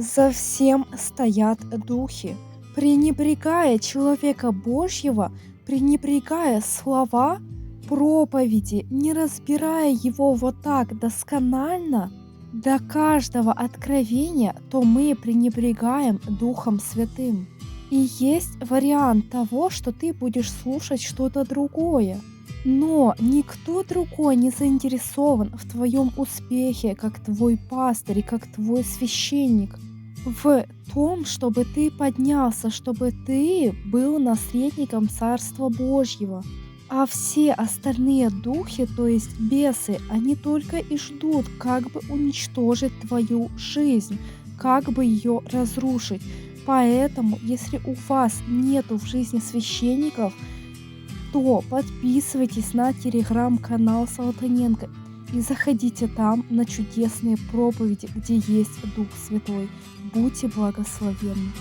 За всем стоят духи. Пренебрегая человека Божьего, пренебрегая слова проповеди, не разбирая его вот так досконально, до каждого откровения, то мы пренебрегаем Духом Святым. И есть вариант того, что ты будешь слушать что-то другое. Но никто другой не заинтересован в твоем успехе, как твой пастырь и как твой священник, в том, чтобы ты поднялся, чтобы ты был наследником Царства Божьего. А все остальные духи, то есть бесы, они только и ждут, как бы уничтожить твою жизнь, как бы ее разрушить. Поэтому, если у вас нету в жизни священников, то подписывайтесь на телеграм-канал Салтаненко и заходите там на чудесные проповеди, где есть Дух Святой. Будьте благословенны!